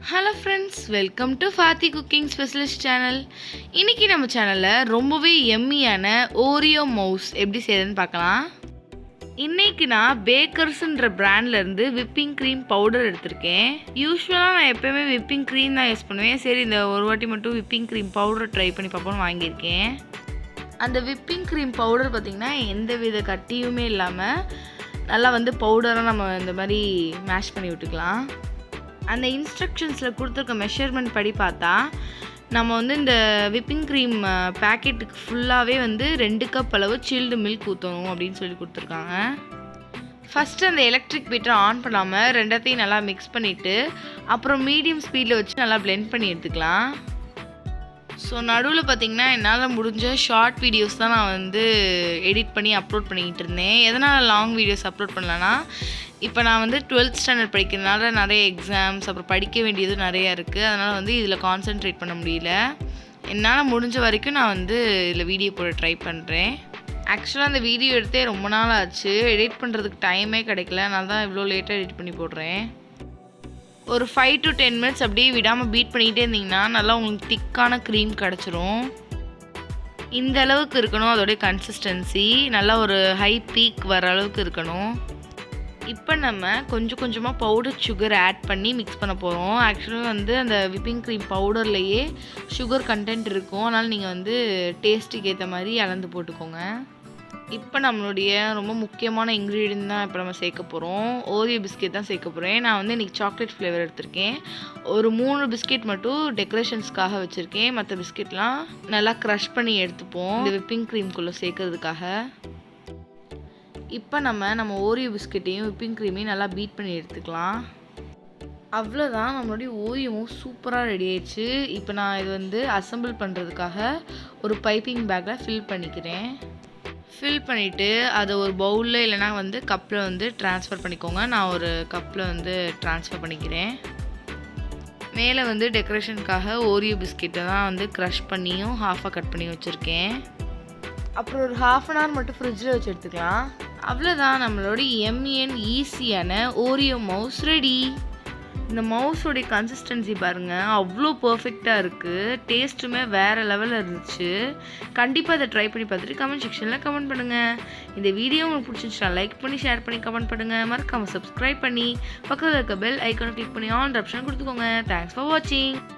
Hello friends, welcome to Fathi Cooking Specialist channel. இன்னைக்கு நம்ம சேனல்ல ரொம்பவே எம்மியான Oreo mousse எப்படி செய்யறதுன்னு பார்க்கலாம். இன்னைக்கு நான் பேக்கர்ஸ்ன்ற பிராண்ட்ல இருந்து whipping cream powder எடுத்துர்க்கேன். யூசுவலா நான் எப்பவுமே whipping cream தான் யூஸ் பண்ணுவேன். சரி இந்த ஒரு வாட்டி மட்டும் whipping cream powder ட்ரை பண்ணி பார்ப்போம்னு வாங்கியிருக்கேன். அந்த whipping cream powder பாத்தீங்கன்னா எந்தவித கட்டியுமே இல்லாம நல்லா பவுடரா நம்ம இந்த மாதிரி மேஷ் பண்ணி விட்டுக்கலாம். அந்த இன்ஸ்ட்ரக்ஷன்ஸில் கொடுத்துருக்க மெஷர்மெண்ட் படி பார்த்தா நம்ம இந்த விப்பிங் க்ரீம் பேக்கெட்டுக்கு ஃபுல்லாகவே 2 கப் அளவு சில்டு மில்க் ஊற்றணும் அப்படின்னு சொல்லி கொடுத்துருக்காங்க. ஃபஸ்ட்டு அந்த எலக்ட்ரிக் பீட்டரை ஆன் பண்ணாமல் ரெண்டத்தையும் நல்லா மிக்ஸ் பண்ணிவிட்டு அப்புறம் மீடியம் ஸ்பீடில் வச்சு நல்லா பிளெண்ட் பண்ணி எடுத்துக்கலாம். ஸோ நடுவில் பார்த்திங்கன்னா என்னால் முடிஞ்ச ஷார்ட் வீடியோஸ் தான் நான் எடிட் பண்ணி அப்லோட் பண்ணிக்கிட்டு இருந்தேன். எதனால் லாங் வீடியோஸ் அப்லோட் பண்ணலன்னா இப்போ நான் 12th ஸ்டாண்டர்ட் படிக்கிறதுனால நிறைய எக்ஸாம்ஸ் அப்புறம் படிக்க வேண்டியது நிறையா இருக்குது. அதனால் இதில் கான்சென்ட்ரேட் பண்ண முடியல. என்னால் முடிஞ்ச வரைக்கும் நான் இதில் வீடியோ போட ட்ரை பண்ணுறேன். ஆக்சுவலாக அந்த வீடியோ எடுத்தே ரொம்ப நாள் ஆச்சு. எடிட் பண்ணுறதுக்கு டைமே கிடைக்கல. நான் தான் இவ்வளோ லேட்டாக எடிட் பண்ணி போடுறேன். ஒரு 5 to 10 மினிட்ஸ் அப்படியே விடாமல் பீட் பண்ணிகிட்டே இருந்தீங்கன்னா நல்லா உங்களுக்கு திக்கான க்ரீம் கிடச்சிரும். இந்த அளவுக்கு இருக்கணும் அதோடைய கன்சிஸ்டன்சி. நல்லா ஒரு ஹை பீக் வர அளவுக்கு இருக்கணும். இப்போ நம்ம கொஞ்சம் கொஞ்சமாக பவுடர் சுகர் ஆட் பண்ணி மிக்ஸ் பண்ண போகிறோம். ஆக்சுவலாக அந்த விப்பிங் க்ரீம் பவுடர்லேயே சுகர் கண்டென்ட் இருக்கும். அதனால் நீங்கள் டேஸ்ட்டுக்கு ஏற்ற மாதிரி அளந்து போட்டுக்கோங்க. இப்போ நம்மளுடைய ரொம்ப முக்கியமான இன்க்ரீடியன்ட் தான் இப்போ நம்ம சேர்க்க போகிறோம். ஓரியோ பிஸ்கெட் தான் சேர்க்க போகிறேன். நான் இன்றைக்கி சாக்லேட் ஃப்ளேவர் எடுத்திருக்கேன். ஒரு 3 பிஸ்கெட் மட்டும் டெக்கரேஷன்ஸ்க்காக வச்சுருக்கேன். மற்ற பிஸ்கெட்லாம் நல்லா க்ரஷ் பண்ணி எடுத்துப்போம் இந்த விப்பிங் க்ரீம்குள்ளே சேர்க்கறதுக்காக. இப்போ நம்ம ஓரியோ பிஸ்கெட்டையும் விப்பிங் க்ரீமையும் நல்லா பீட் பண்ணி எடுத்துக்கலாம். அவ்வளோதான், நம்மளுடைய ஓரியோவும் சூப்பராக ரெடி ஆயிடுச்சு. இப்போ நான் இது அசம்பிள் பண்ணுறதுக்காக ஒரு பைப்பிங் பேக்கில் ஃபில் பண்ணிக்கிறேன். ஃபில் பண்ணிவிட்டு அதை ஒரு பவுலில் இல்லைனா கப்பில் ட்ரான்ஸ்ஃபர் பண்ணிக்கோங்க. நான் ஒரு கப்பில் ட்ரான்ஸ்ஃபர் பண்ணிக்கிறேன். மேலே டெக்கரேஷனுக்காக ஓரியோ பிஸ்கெட்டை தான் க்ரஷ் பண்ணியும் ஹாஃபாக கட் பண்ணி வச்சுருக்கேன். அப்புறம் ஒரு 1/2 hour மட்டும் ஃப்ரிட்ஜில் வச்சு எடுத்துக்கலாம். அவ்வளோதான், நம்மளோட எம்மியன் ஈஸியான ஓரியோ மவுஸ் ரெடி. இந்த மவுஸோடைய கன்சிஸ்டன்சி பாருங்கள், அவ்வளோ பர்ஃபெக்டாக இருக்குது. டேஸ்ட்டுமே வேறு லெவலில் இருந்துச்சு. கண்டிப்பாக அதை ட்ரை பண்ணி பார்த்துட்டு கமெண்ட் செக்ஷனில் கமெண்ட் பண்ணுங்கள். இந்த வீடியோ உங்களுக்கு பிடிச்சிருந்துச்சுன்னா லைக் பண்ணி ஷேர் பண்ணி கமெண்ட் பண்ணுங்கள். மறக்காமல் சப்ஸ்கிரைப் பண்ணி பக்கத்தில் இருக்க பெல் ஐக்கானை கிளிக் பண்ணி ஆல் ஆப்ஷன் கொடுத்துக்கோங்க. தேங்க்ஸ் ஃபார் வாட்சிங்.